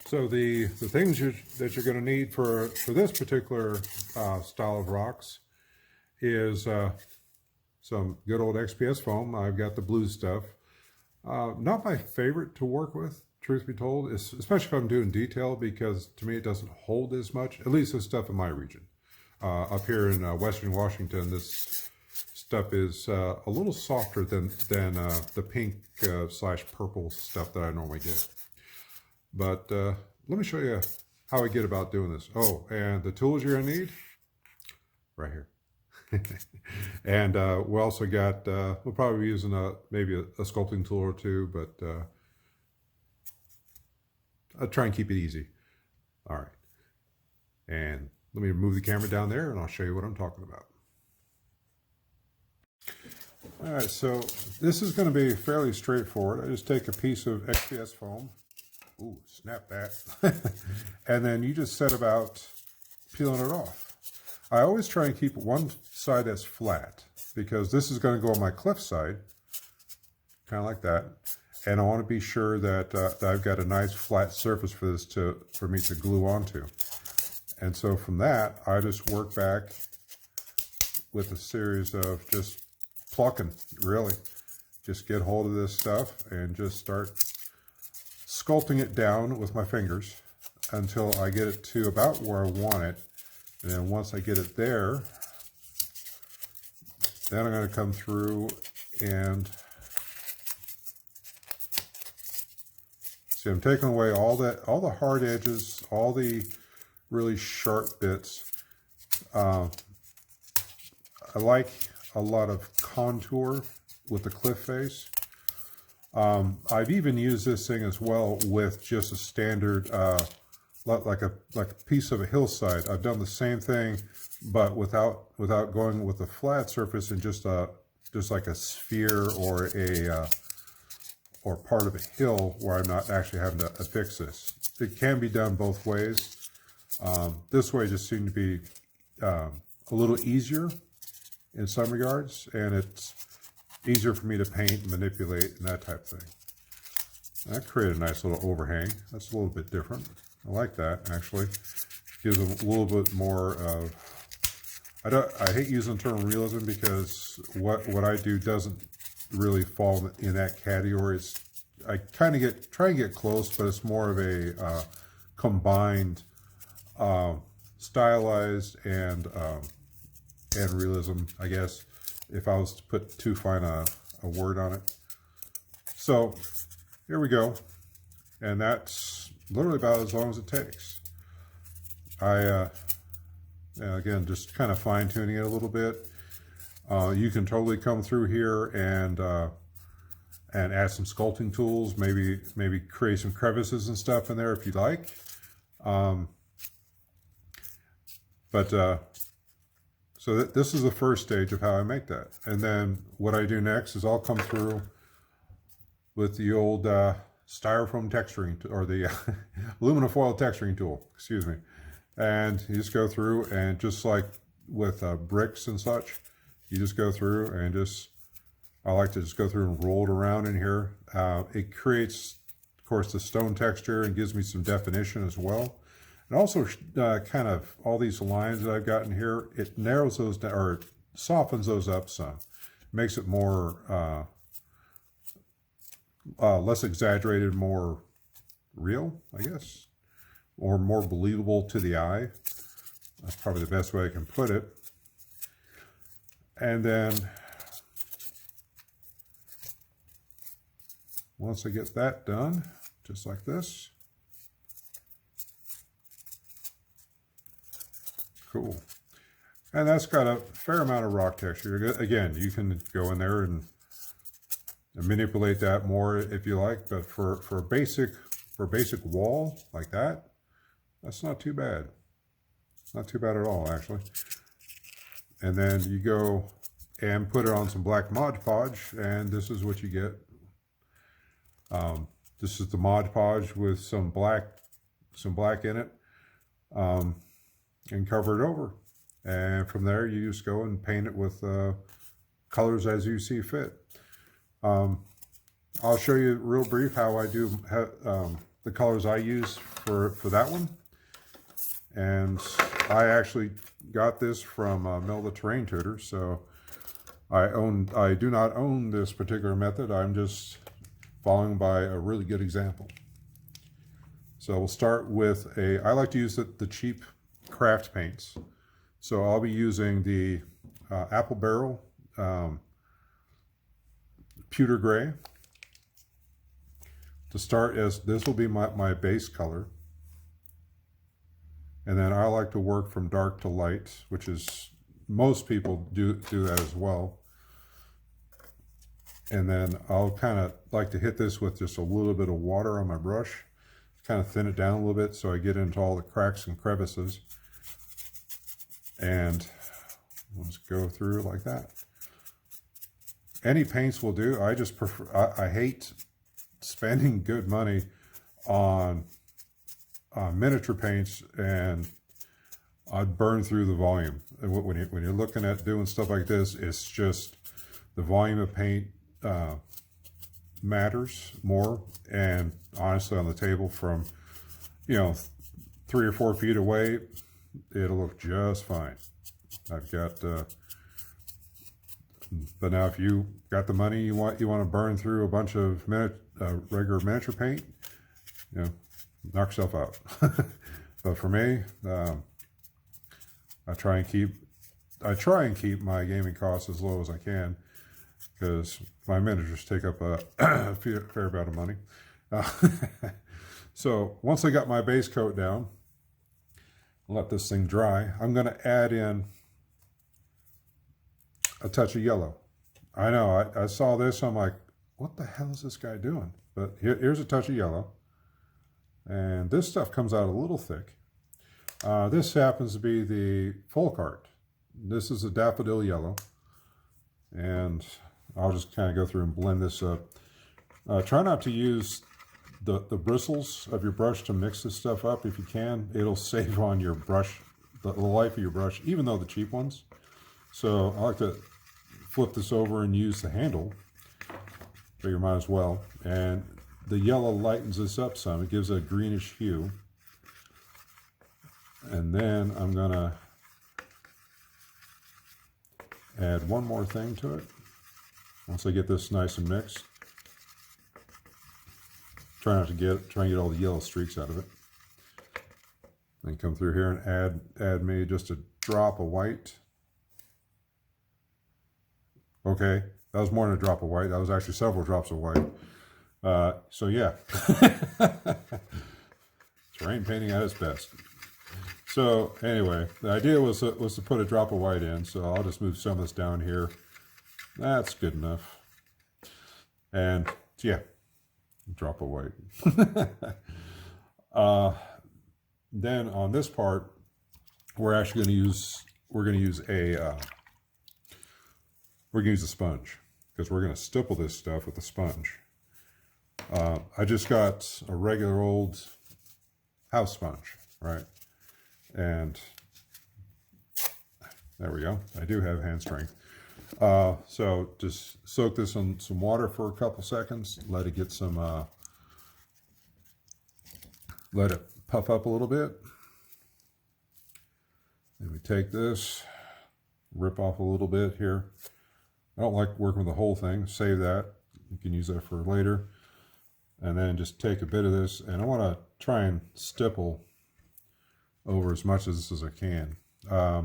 So the things that you're going to need for this particular style of rocks is some good old XPS foam. I've got the blue stuff. Not my favorite to work with, truth be told, especially if I'm doing detail, because to me it doesn't hold as much, at least this stuff in my region. Up here in Western Washington, this stuff is a little softer than the pink slash purple stuff that I normally get. But let me show you how I get about doing this. Oh, and the tools you're gonna need, right here. And we also got, we'll probably be using maybe a sculpting tool or two, but I'll try and keep it easy. All right. And let me move the camera down there and I'll show you what I'm talking about. All right, so this is going to be fairly straightforward. I just take a piece of XPS foam. Ooh, snap that. And then you just set about peeling it off. I always try and keep one side that's flat because this is going to go on my cliff side, kind of like that. And I want to be sure that I've got a nice flat surface for this for me to glue onto. And so from that, I just work back with a series of just plucking, really. Just get hold of this stuff and just start sculpting it down with my fingers until I get it to about where I want it. And then once I get it there, then I'm going to come through and see, I'm taking away all the hard edges, all the really sharp bits. I like a lot of contour with the cliff face. I've even used this thing as well with just a standard, like a piece of a hillside. I've done the same thing, but without going with a flat surface and just like a sphere or or part of a hill where I'm not actually having to affix this. It can be done both ways. This way just seemed to be a little easier in some regards, and it's easier for me to paint and manipulate and that type of thing. That created a nice little overhang. That's a little bit different. I like that, actually. Gives a little bit more of, I hate using the term realism because what I do doesn't really fall in that category. I kind of try and get close, but it's more of a combined stylized and realism, I guess, if I was to put too fine a word on it. So here we go, and that's literally about as long as it takes. Again, just kind of fine tuning it a little bit. You can totally come through here and add some sculpting tools, maybe create some crevices and stuff in there if you'd like. So this is the first stage of how I make that. And then what I do next is I'll come through with the old styrofoam texturing, or the aluminum foil texturing tool, excuse me. And you just go through and just like with bricks and such, you just go through and I like to just go through and roll it around in here. It creates, of course, the stone texture and gives me some definition as well. And also kind of all these lines that I've got in here, it narrows those down, or softens those up some. Makes it more, less exaggerated, more real, I guess. Or more believable to the eye. That's probably the best way I can put it. And then, once I get that done, just like this. Cool. And that's got a fair amount of rock texture. Again, you can go in there and manipulate that more if you like, but for a basic wall like that, that's not too bad. Not too bad at all, actually. And then you go and put it on some black Mod Podge, and this is what you get. This is the Mod Podge with some black in it. And cover it over, and from there you just go and paint it with colors as you see fit. I'll show you real brief how I do the colors I use for that one. And I actually got this from Mel the Terrain Tutor, so I do not own this particular method. I'm just following by a really good example. So we'll start with I like to use the cheap craft paints. So I'll be using the Apple Barrel Pewter Gray to start, as this will be my base color. And then I like to work from dark to light, which is, most people do that as well. And then I'll kind of like to hit this with just a little bit of water on my brush, kind of thin it down a little bit so I get into all the cracks and crevices. And let's go through like that. Any paints will do. I just prefer, I hate spending good money on miniature paints, and I'd burn through the volume. When you're looking at doing stuff like this, it's just the volume of paint matters more. And honestly, on the table from 3 or 4 feet away, it'll look just fine. I've got but now if you got the money, you want to burn through a bunch of regular miniature paint, knock yourself out. But for me, I try and keep my gaming costs as low as I can, because my miniatures take up a fair amount of money. So once I got my base coat down, let this thing dry, I'm going to add in a touch of yellow. I know, I saw this, I'm like, what the hell is this guy doing? But here's a touch of yellow. And this stuff comes out a little thick. This happens to be the folk art. This is a daffodil yellow. And I'll just kind of go through and blend this up. Try not to use the bristles of your brush to mix this stuff up. If you can, it'll save on your brush, the life of your brush, even though the cheap ones. So I like to flip this over and use the handle. Figure might as well. And the yellow lightens this up some. It gives a greenish hue. And then I'm gonna add one more thing to it. Once I get this nice and mixed, try and get all the yellow streaks out of it. Then come through here and add maybe just a drop of white. Okay, that was more than a drop of white. That was actually several drops of white. So yeah, terrain painting at its best. So anyway, the idea was to put a drop of white in. So I'll just move some of this down here. That's good enough. And yeah, drop of white. Then on this part, we're actually going to use a sponge, because we're going to stipple this stuff with a sponge. I just got a regular old house sponge, right? And there we go. I do have hand strength. So just soak this in some water for a couple seconds. Let it get some, let it puff up a little bit. And we take this, rip off a little bit here. I don't like working with the whole thing. Save that. You can use that for later. And then just take a bit of this, and I want to try and stipple over as much of this as I can. I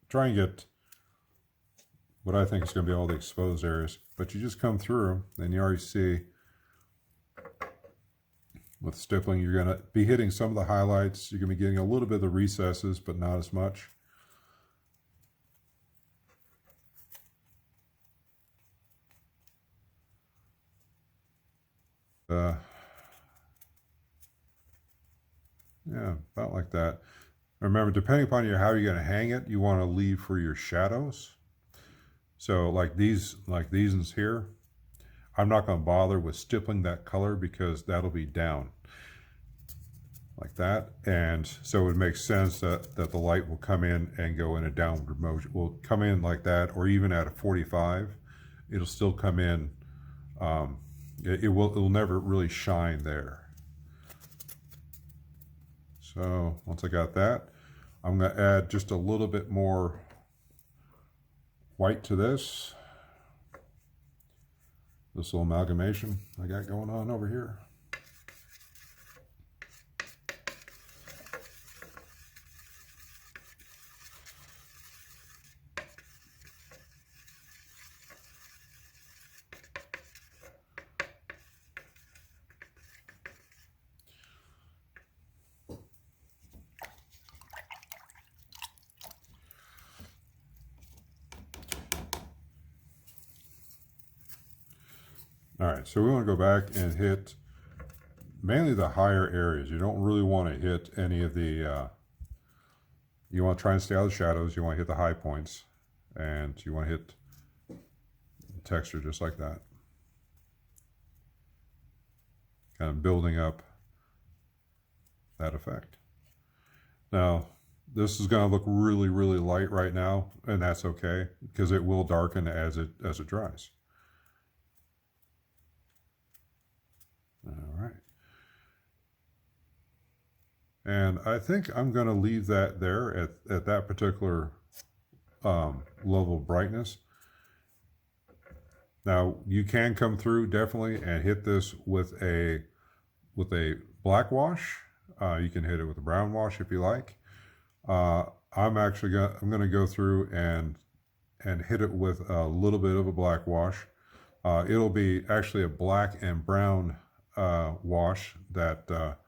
try and get what I think is going to be all the exposed areas, but you just come through and you already see with stippling you're going to be hitting some of the highlights. You're going to be getting a little bit of the recesses, but not as much. Yeah, about like that. Remember, depending upon how you're going to hang it, you want to leave for your shadows. So like these ones here, I'm not going to bother with stippling that color because that'll be down like that. And so it makes sense that the light will come in and go in a downward motion. Will come in like that, or even at a 45, it'll still come in. It will never really shine there. So once I got that, I'm going to add just a little bit more white to this little amalgamation I got going on over here. All right, so we want to go back and hit mainly the higher areas. You don't really want to hit any of the, you want to try and stay out of the shadows. You want to hit the high points, and you want to hit the texture just like that. Kind of building up that effect. Now, this is going to look really, really light right now, and that's okay, because it will darken as it dries. All right. And I think I'm going to leave that there at that particular level of brightness. Now, you can come through definitely and hit this with a black wash. You can hit it with a brown wash if you like. I'm going to go through and hit it with a little bit of a black wash. It'll be actually a black and brown wash that got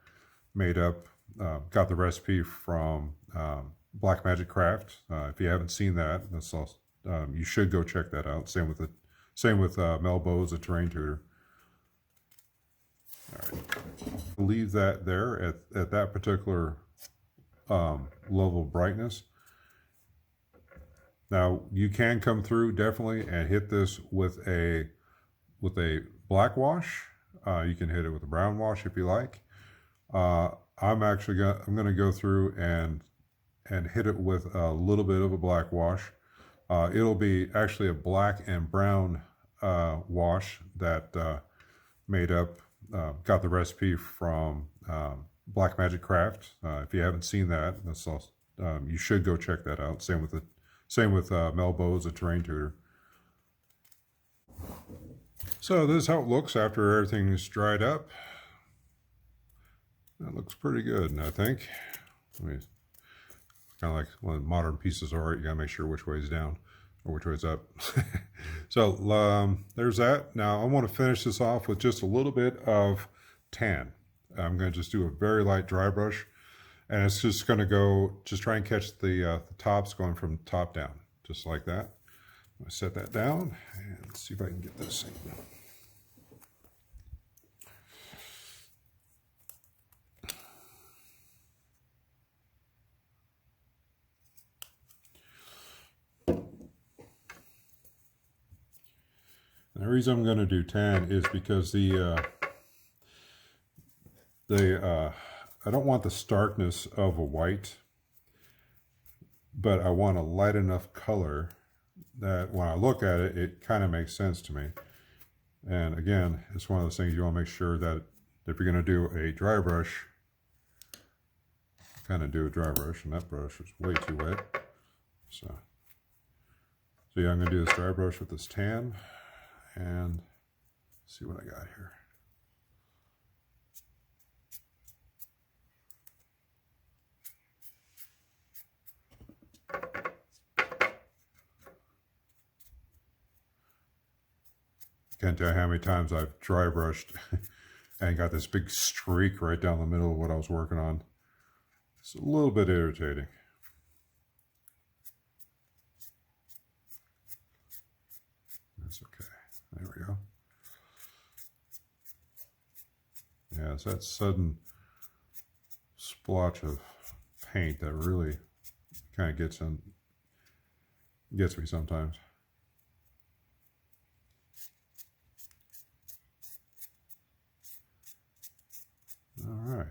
the recipe from Blackmagic Craft. If you haven't seen that, you should go check that out. Same with Mel Bowes, the terrain tutor. All right, leave that there at that particular level of brightness. Now, you can come through definitely and hit this with a black wash. You can hit it with a brown wash if you like. I'm going to go through and hit it with a little bit of a black wash. It'll be actually a black and brown wash that got the recipe from Blackmagic Craft. If you haven't seen that, you should go check that out. Same with Mel Bowes, the terrain tutor. So this is how it looks after everything is dried up. That looks pretty good, I think. Kind of like one of the modern pieces of art. You gotta make sure which way is down or which way is up. So there's that. Now I want to finish this off with just a little bit of tan. I'm going to just do a very light dry brush, and it's just going to just try and catch the tops going from top down, just like that. I'm going to set that down and see if I can get this thing. And the reason I'm going to do tan is because I don't want the starkness of a white, but I want a light enough color that when I look at it, it kind of makes sense to me. And again, it's one of those things you want to make sure that if you're going to do a dry brush, kind of do a dry brush, and that brush is way too wet. So yeah, I'm going to do this dry brush with this tan and see what I got here. Can't tell you how many times I've dry brushed and got this big streak right down the middle of what I was working on. It's a little bit irritating. That's okay. There we go. Yeah, it's that sudden splotch of paint that really kind of gets me sometimes. All right.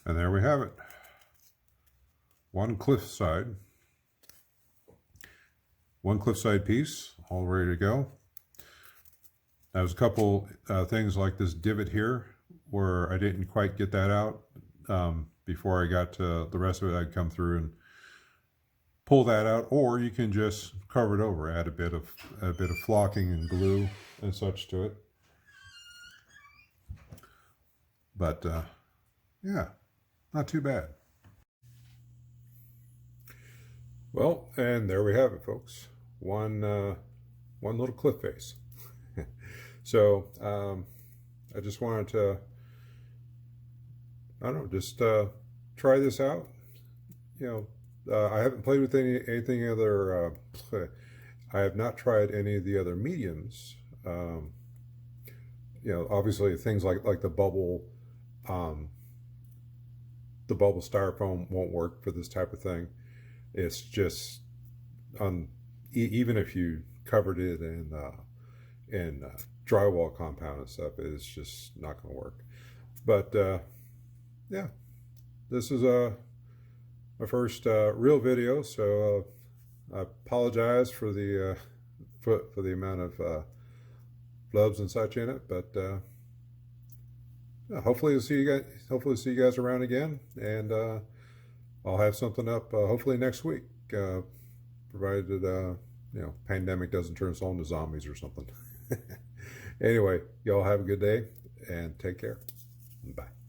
And there we have it. One cliffside piece all ready to go. There's a couple things like this divot here where I didn't quite get that out. Before I got to the rest of it, I'd come through and pull that out, or you can just cover it over, add a bit of flocking and glue and such to it. But yeah, not too bad. Well, and there we have it, folks. One little cliff face. So I just wanted to, I don't know, just try this out. You know, I haven't played with anything other. I have not tried any of the other mediums. You know, obviously things like the bubble styrofoam won't work for this type of thing. It's just even if you covered it in drywall compound and stuff, it's just not going to work. But yeah, this is my first real video, so I apologize for the amount of flubs and such in it. But hopefully see you guys around again, and I'll have something up hopefully next week, provided you know, pandemic doesn't turn us all into zombies or something. Anyway, y'all have a good day and take care. Bye.